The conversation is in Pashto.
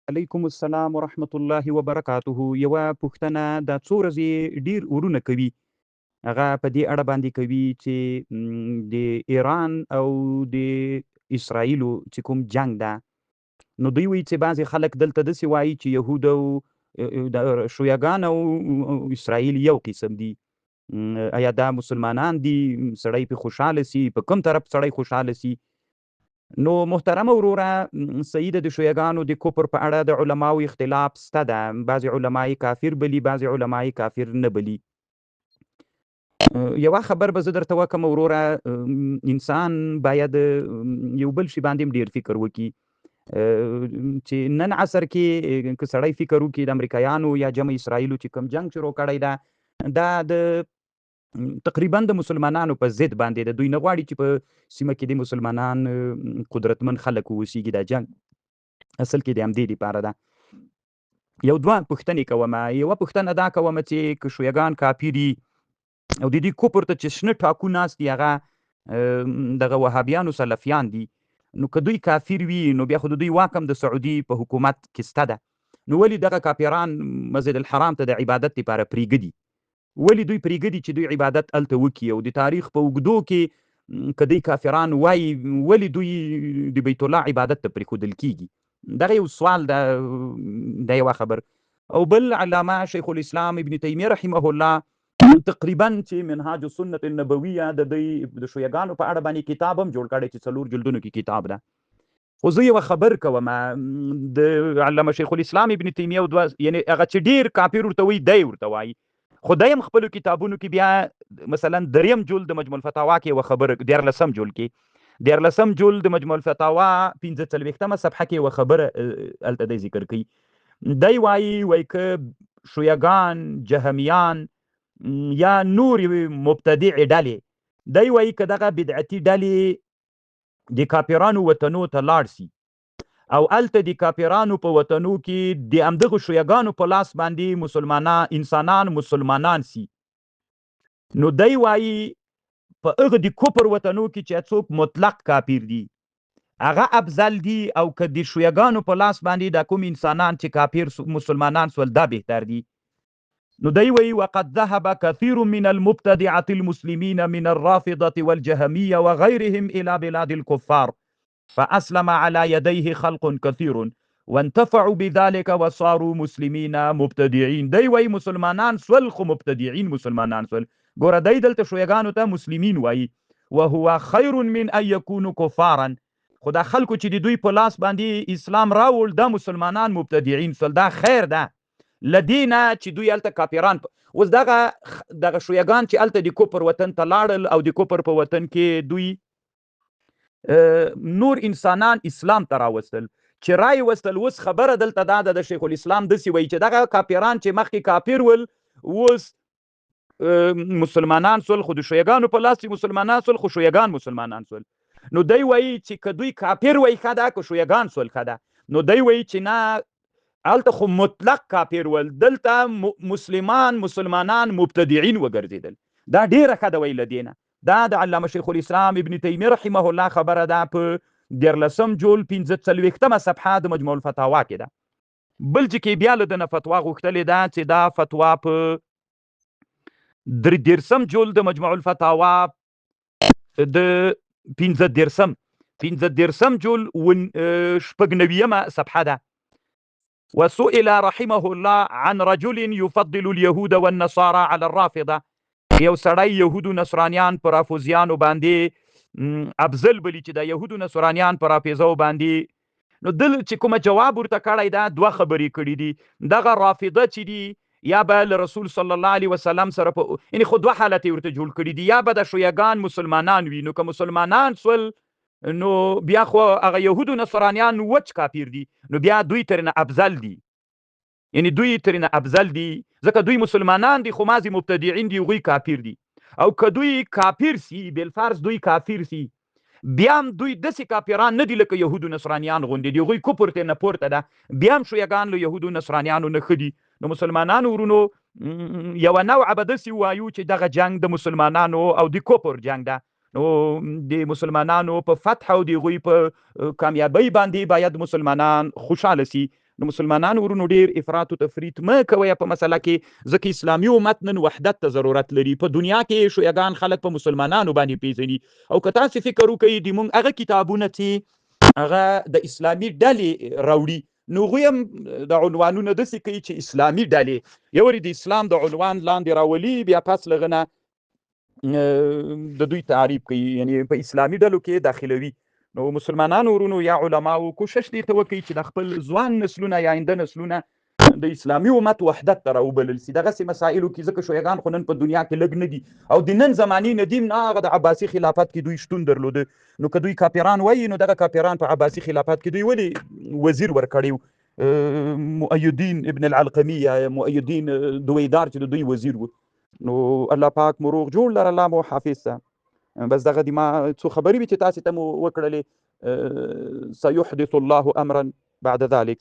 علیکم السلام ورحمت الله وبرکاته. یوه پوښتنه دا څو ورځې ډیر ورونه کوي، هغه په دې اړه باندې کوي چې د ایران او د اسرائیلو چې کوم جنگ ده، نو دوی وایي چې بعضې خلک دلته داسې وایي چې یهود او د شیعګان او اسرائیل یو قسم دي. آیا دا مسلمانان دي؟ سړی پې خوشحاله سي؟ په کوم طرف سړی خوشحاله سي؟ نو محترمه وروره، صحیح ده، د شیعګانو د کفر په اړه د علماو اختلاف شته ده. بعضې علما یې کافر بلي، بعضې علما یې کافر نه بلي. یوه خبر به زه درته وکړم وروره، انسان باید یو بل شي باندې هم ډېر فکر وکړي، چې نن عصر کې که سړی فکر وکړي د امریکایانو یا جمع اسرائیلو چې کوم جنګ شروع کړی ده، دا د تقریبا د مسلمانانو په ضد باندې ده. دوی نه غواړي چې په سیمه کې د مسلمانان قدرتمن خلک اوسیږي. دا جنګ اصل کې د همدې دپاره ده. یو دوه پوښتنې کومه. یوه پوښتنه دا کومه چې که شیعګان کافر دي او د دې کفر ته چې شنه ټاکو ناست دي هغه دغه وهابیانو سلفیان دي، نو که دوی کافر وي نو بیا خو د دوی واک هم د سعودي په حکومت کې شته ده، نو ولې دغه کافران مسجد الحرام ته د عبادت لپاره پرېږدي؟ ولې دوی پرېږدي چې دوی عبادت هلته وکړي؟ او د تاریخ په اوږدو کې که دوی کافران وایي، ولې دوی د بیت الله عبادت ته پرېښودل کېږي؟ دغه یو سوال ده. دا یوه خبر. او بل، علامه شیخ الاسلام ابن تیمیه رحمه الله تقریبا چې منهاج السنة النبویه د دوی د شیعګانو په اړه باندې کتاب هم جوړ کړی چې 4 جلدونو کې کتاب ده. خو زه یوه خبر کوم، د علامه شیخ الاسلام ابن تیمیه یعنې هغه چې ډېر کافر ورته وایي، دی ورته وایي، خو دی هم خپلو کتابونو کې بیا مثلا 3م جلد د مجموع الفتاوا کې یوه خبره، 14م جلد کې 14م جلد د مجموع الفتاوا 45مه صفحه کې یوه خبره هلته دی ذکر کوي. دی وایي که شیعګان، جهمیان یا نورې مبتدع ډلې، دی وایي که دغه بدعتي ډلې د کافرانو وطنو ته لاړ سي او هلته د کافرانو په وطنو کې د همدغو شیعګانو په لاس باندې انسانان مسلمانان سي، نو دی وایي په هغه د کفر وطنو کې چې څوک مطلق کافر دي هغه افضل دي، او که د شیعګانو په لاس باندې دا کوم انسانان چې کافر مسلمانان سول دا بهتر دي. نو دی وایي وقد ذهب كثير من المبتدعة المسلمين من الرافضة والجهمية وغيرهم إلى بلاد الكفار فأسلم على يديه خلق كثير وانتفعوا بذلك وصاروا مسلمين مبتدعين. دی وایي مسلمانان سول خو مبتدعين مسلمانان سول. ګوره دی دلته شیعګانو ته مسلمین وایي، وهو خیر من ان یکونوا کفارا، خو دا خلکو چې د دوی په لاس باندې اسلام راوړ دا مسلمانان مبتدعين سول، دا خیر ده له دې نه چې دوی هلته کافران. اوس دغه شیعګان چې هلته د کفر وطن ته لاړل او د کفر په وطن کې دوی نور انسانان اسلام ته راوستل، چې رای وستل. اوس خبره دلته دا ده، د شیخ الاسلام داسې وایي چې دغه کافران چې مخکې کافر ول اوس مسلمانان سول، خو د شیعګانو په لاس چې مسلمانان سول، خو شیعګان مسلمانان سول. نو دی وایي چې که دوی کافر وایي ښه ده، که شیعګان سول ښه ده. نو دی وایي چې نه، هلته خو مطلق کافر ول، دلته مسلمانان مبتدعين وګرځېدل. دا ډېره ښه ده وایي له دې نه. دا د علامه شیخ الاسلام ابن تیمیه رحمه الله خبره ده په 14م جلد 45مه صفحه د مجموع الفتاوا کې ده. بل چې کې بیا له ده نه فتوا غوښتلې ده چې دا فتوا په 13م جلد د مجموع الفتاوا د 15م جلد 96مه صفحه ده. وسئل رحمه الله عن رجل يفضل اليهود والنصارى على الرافضه، یو سړی یهودو نصرانیان پر رافضیانو باندې افضل بلی چې د یهودو نصرانیان پر رافضو باندې. نو دل چې کومه جواب ورته کړی دا دوه خبرې کړي دي. دغه رافضه چې دي یا به له رسول صلی الله علیه وسلم سره په یعنې خو دوه حالت ورته جوړ کړي دي، یا به د شیعګان مسلمانان وي، نو که مسلمانان سول نو بیا خو هغه یهودو نصرانیان وچ کافر دي، نو بیا دوی ترنه افضل دي، یعنی دوی ترنه افضل دي ځکه دوی مسلمانان دي خو مازې مبتدعين دي، هغوی کافر دي. او که دوی کافر سي، بالفرض دوی کافر سي، بیا هم دوی داسې کافران نه دي لکه یهودو نصرانیان غوندې دي، هغوی کفر ترنه پورته ده، بیا هم شیعګان له یهودو نصرانیانو نه ښه دي. نو مسلمانانو ورونو یوه نوعه به داسې ووایو چې دغه جنګ د مسلمانانو او د کفر جنګ ده. نو د مسلمانانو په فتح او د هغوی په کامیابۍ باندې باید مسلمانان خوشحاله سي. نو مسلمانانو ورونو ډیر افراط او تفریط مه کوئ په مسله کې، ځکه اسلامي امت نن وحدت ته ضرورت لري. په دنیا کې شیعګان خلک په مسلمانانو باندې پیژني، او که تاسې فکر وکړئ د مونږ هغه کتابونه چې هغه د اسلامي ډلې راوړي، نو هغوی هم د عنوانونه داسې کوي چې اسلامي ډلې یو د اسلام د عنوان لاندې راولي، بیا پس له هغه نه د دوی تعریف کوي، یعنی په اسلامي ډلو کې داخلوي. نو مسلمانانو ورونو یا علماو کوشش دې ته وکړي چې د خپل ځوان نسلونه یا آینده نسلونه د اسلامي امت وحدت ته راوبلل سي. دغسې مسایلو کې ځکه شیعګان خو نن په دنیا کې لږ نه دي، او د نن زمانې نه دي نه هغه د عباسي خلافت کې دوی شتون درلوده. نو که دوی کافران وایي، نو دغه کافران په عباسي خلافت کې دوی ولې وزیر ورکړی و، مؤیدین ابن العلقمي یا مؤیدین دویدار چې د دوی وزیر و. نو الله پاک مو روغ جوړ لره، الله مو حافظ شه. بس دغه د ما څو خبرې وي چې تاسې ته مو وکړلې. سيحدث الله امرا بعد ذلك.